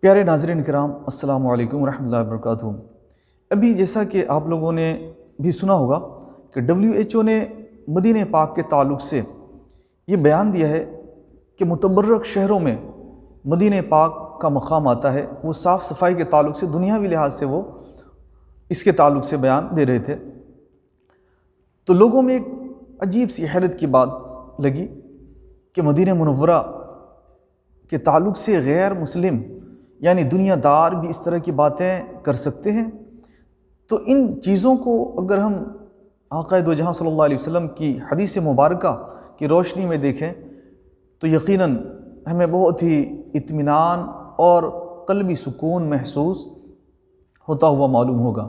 پیارے ناظرین کرام، السلام علیکم ورحمۃ اللہ وبرکاتہ۔ ابھی جیسا کہ آپ لوگوں نے بھی سنا ہوگا کہ WHO نے مدینہ پاک کے تعلق سے یہ بیان دیا ہے کہ متبرک شہروں میں مدینہ پاک کا مقام آتا ہے۔ وہ صاف صفائی کے تعلق سے، دنیاوی لحاظ سے وہ اس کے تعلق سے بیان دے رہے تھے، تو لوگوں میں ایک عجیب سی حیرت کی بات لگی کہ مدینہ منورہ کے تعلق سے غیر مسلم یعنی دنیا دار بھی اس طرح کی باتیں کر سکتے ہیں۔ تو ان چیزوں کو اگر ہم آقا دو جہاں صلی اللہ علیہ وسلم کی حدیث مبارکہ کی روشنی میں دیکھیں تو یقیناً ہمیں بہت ہی اطمینان اور قلبی سکون محسوس ہوتا ہوا معلوم ہوگا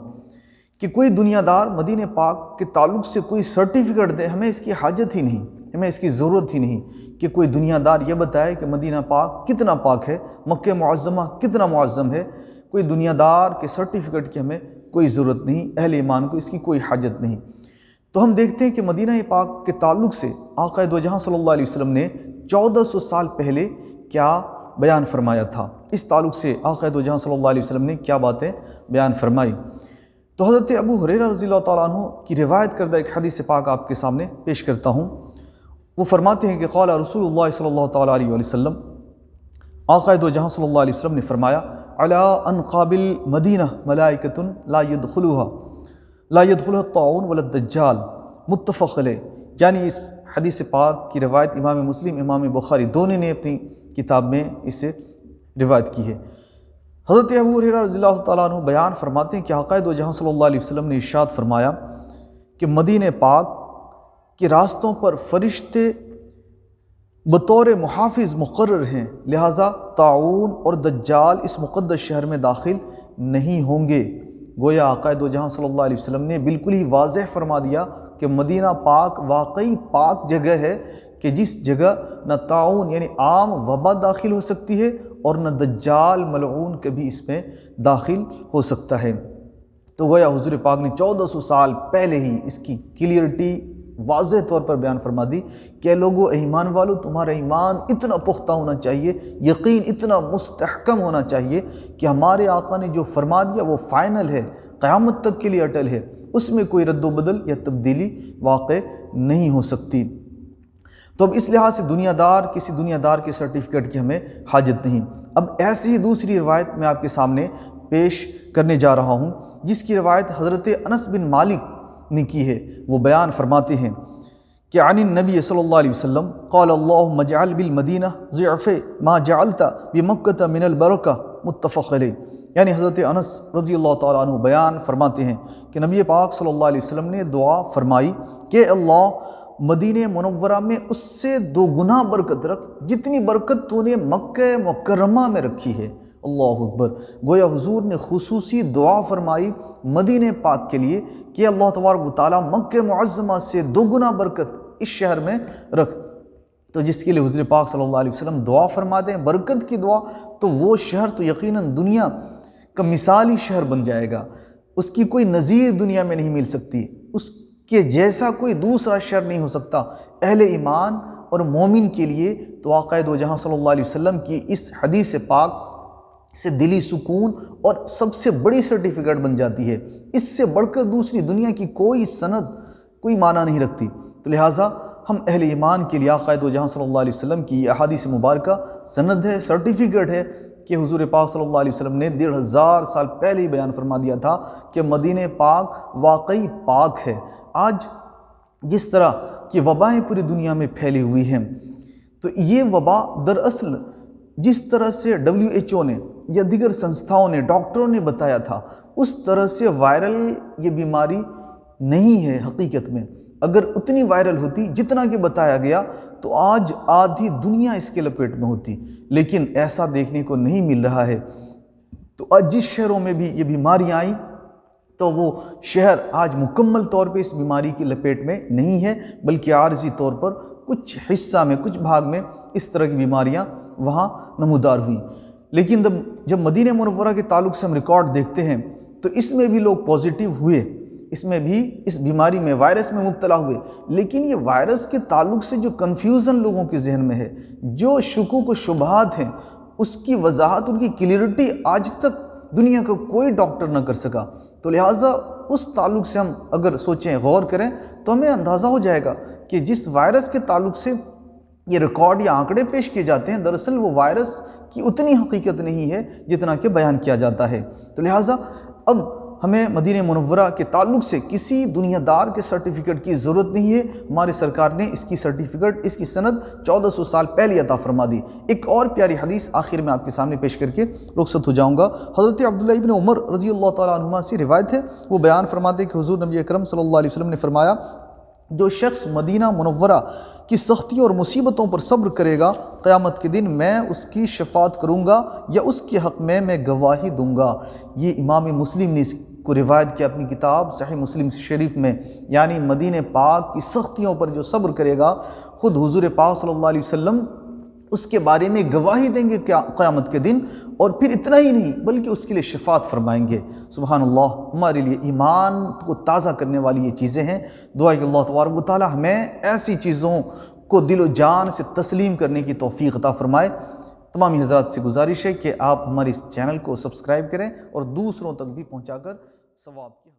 کہ کوئی دنیا دار مدینہ پاک کے تعلق سے کوئی سرٹیفکیٹ دے، ہمیں اس کی حاجت ہی نہیں، ہمیں اس کی ضرورت ہی نہیں کہ کوئی دنیا دار یہ بتائے کہ مدینہ پاک کتنا پاک ہے، مکہ معظمہ کتنا معظم ہے۔ کوئی دنیا دار کے سرٹیفکیٹ کی ہمیں کوئی ضرورت نہیں، اہل ایمان کو اس کی کوئی حاجت نہیں۔ تو ہم دیکھتے ہیں کہ مدینہ پاک کے تعلق سے آقا دو جہاں صلی اللہ علیہ وسلم نے 1400 سال پہلے کیا بیان فرمایا تھا، اس تعلق سے آقا دو جہاں صلی اللہ علیہ وسلم نے کیا باتیں بیان فرمائی۔ تو حضرت ابو ہریرہ رضی اللہ تعالیٰ عنہ کی روایت کردہ ایک حدیث پاک آپ کے سامنے پیش کرتا ہوں۔ وہ فرماتے ہیں کہ قال رسول اللہ صلی اللہ تعالیٰ علیہ وسلم، آقا دو جہاں صلی اللہ علیہ وسلم نے فرمایا، علی انقاب المدینہ ملائکۃ لا يدخلها الطاعون ولا الدجال، متفق علیہ۔ یعنی اس حدیث پاک کی روایت امام مسلم، امام بخاری دونوں نے اپنی کتاب میں اس سے روایت کی ہے۔ حضرت ابو ہریرہ رضی اللہ تعالیٰ عنہ بیان فرماتے ہیں کہ آقا دو جہاں صلی اللہ علیہ وسلم نے ارشاد فرمایا کہ مدینہ پاک کے راستوں پر فرشتے بطور محافظ مقرر ہیں، لہٰذا طاعون اور دجال اس مقدس شہر میں داخل نہیں ہوں گے۔ گویا آقا دو جہاں صلی اللہ علیہ وسلم نے بالکل ہی واضح فرما دیا کہ مدینہ پاک واقعی پاک جگہ ہے کہ جس جگہ نہ طاعون یعنی عام وبا داخل ہو سکتی ہے اور نہ دجال ملعون کبھی اس میں داخل ہو سکتا ہے۔ تو گویا حضور پاک نے 1400 سال پہلے ہی اس کی کلیئرٹی واضح طور پر بیان فرما دی کہ لوگو ایمان والو، تمہارا ایمان اتنا پختہ ہونا چاہیے، یقین اتنا مستحکم ہونا چاہیے کہ ہمارے آقا نے جو فرما دیا وہ فائنل ہے، قیامت تک کے لیے اٹل ہے، اس میں کوئی رد و بدل یا تبدیلی واقع نہیں ہو سکتی۔ تو اب اس لحاظ سے کسی دنیا دار کے سرٹیفکیٹ کی ہمیں حاجت نہیں۔ اب ایسی ہی دوسری روایت میں آپ کے سامنے پیش کرنے جا رہا ہوں، جس کی روایت حضرت انس بن مالک نے کی ہے۔ وہ بیان فرماتے ہیں کہ عن النبی صلی اللہ علیہ وسلم قال اللہم اجعل بالمدینہ ضعف ما جعلت بمکہ من البرکہ، متفق علیہ۔ یعنی حضرت انس رضی اللہ تعالیٰ عنہ بیان فرماتے ہیں کہ نبی پاک صلی اللہ علیہ وسلم نے دعا فرمائی کہ اللہ مدینہ منورہ میں اس سے 2 گنا برکت رکھ جتنی برکت تو نے مکہ مکرمہ میں رکھی ہے۔ اللہ اکبر۔ گویا حضور نے خصوصی دعا فرمائی مدینہ پاک کے لیے کہ اللہ تبارک و تعالیٰ مکہ معظمہ سے 2 گنا برکت اس شہر میں رکھ۔ تو جس کے لیے حضور پاک صلی اللہ علیہ وسلم دعا فرما دیں، برکت کی دعا، تو وہ شہر تو یقیناً دنیا کا مثالی شہر بن جائے گا، اس کی کوئی نظیر دنیا میں نہیں مل سکتی، اس کے جیسا کوئی دوسرا شہر نہیں ہو سکتا۔ اہل ایمان اور مومن کے لیے تو آقا دو جہاں صلی اللہ علیہ وسلم کی اس حدیث پاک سے دلی سکون اور سب سے بڑی سرٹیفکیٹ بن جاتی ہے۔ اس سے بڑھ کر دوسری دنیا کی کوئی سند کوئی معنی نہیں رکھتی۔ تو لہٰذا ہم اہل ایمان کے لیے آقا دو جہاں صلی اللہ علیہ وسلم کی یہ احادیث مبارکہ سند ہے، سرٹیفکیٹ ہے کہ حضور پاک صلی اللہ علیہ وسلم نے 1500 سال پہلے ہی بیان فرما دیا تھا کہ مدینہ پاک واقعی پاک ہے۔ آج جس طرح کی وبائیں پوری دنیا میں پھیلی ہوئی ہیں، تو یہ وبا دراصل جس طرح سے WHO نے یا دیگر سنستھاؤں نے، ڈاکٹروں نے بتایا تھا، اس طرح سے وائرل یہ بیماری نہیں ہے حقیقت میں۔ اگر اتنی وائرل ہوتی جتنا کہ بتایا گیا تو آج آدھی دنیا اس کے لپیٹ میں ہوتی، لیکن ایسا دیکھنے کو نہیں مل رہا ہے۔ تو آج جس شہروں میں بھی یہ بیماریاں آئیں تو وہ شہر آج مکمل طور پہ اس بیماری کی لپیٹ میں نہیں ہے، بلکہ عارضی طور پر کچھ حصہ میں، کچھ بھاگ میں اس طرح کی بیماریاں وہاں نمودار ہوئیں۔ لیکن جب مدینہ منورہ کے تعلق سے ہم ریکارڈ دیکھتے ہیں تو اس میں بھی لوگ پازیٹیو ہوئے، اس میں بھی اس بیماری میں، وائرس میں مبتلا ہوئے، لیکن یہ وائرس کے تعلق سے جو کنفیوژن لوگوں کے ذہن میں ہے، جو شکوک و شبہات ہیں، اس کی وضاحت، ان کی کلیئرٹی آج تک دنیا کا کوئی ڈاکٹر نہ کر سکا۔ تو لہٰذا اس تعلق سے ہم اگر سوچیں، غور کریں، تو ہمیں اندازہ ہو جائے گا کہ جس وائرس کے تعلق سے یہ ریکارڈ یا آنکڑے پیش کیے جاتے ہیں، دراصل وہ وائرس کی اتنی حقیقت نہیں ہے جتنا کہ بیان کیا جاتا ہے۔ تو لہٰذا اب ہمیں مدینہ منورہ کے تعلق سے کسی دنیا دار کے سرٹیفکیٹ کی ضرورت نہیں ہے، ہمارے سرکار نے اس کی سرٹیفکیٹ، اس کی سند 1400 سال پہلے عطا فرما دی۔ ایک اور پیاری حدیث آخر میں آپ کے سامنے پیش کر کے رخصت ہو جاؤں گا۔ حضرت عبداللہ ابن عمر رضی اللہ تعالیٰ عنہما سے روایت ہے، وہ بیان فرماتے کہ حضور نبی اکرم صلی اللہ علیہ وسلم نے فرمایا، جو شخص مدینہ منورہ کی سختیوں اور مصیبتوں پر صبر کرے گا، قیامت کے دن میں اس کی شفاعت کروں گا یا اس کے حق میں گواہی دوں گا۔ یہ امام مسلم نے اس کو روایت کیا اپنی کتاب صحیح مسلم شریف میں، یعنی مدینہ پاک کی سختیوں پر جو صبر کرے گا، خود حضور پاک صلی اللہ علیہ وسلم اس کے بارے میں گواہی دیں گے قیامت کے دن، اور پھر اتنا ہی نہیں بلکہ اس کے لیے شفاعت فرمائیں گے۔ سبحان اللہ، ہمارے لیے ایمان کو تازہ کرنے والی یہ چیزیں ہیں۔ دعا کہ اللہ تبارک و تعالی ہمیں ایسی چیزوں کو دل و جان سے تسلیم کرنے کی توفیق عطا فرمائے۔ تمام حضرات سے گزارش ہے کہ آپ ہمارے اس چینل کو سبسکرائب کریں اور دوسروں تک بھی پہنچا کر ثواب کی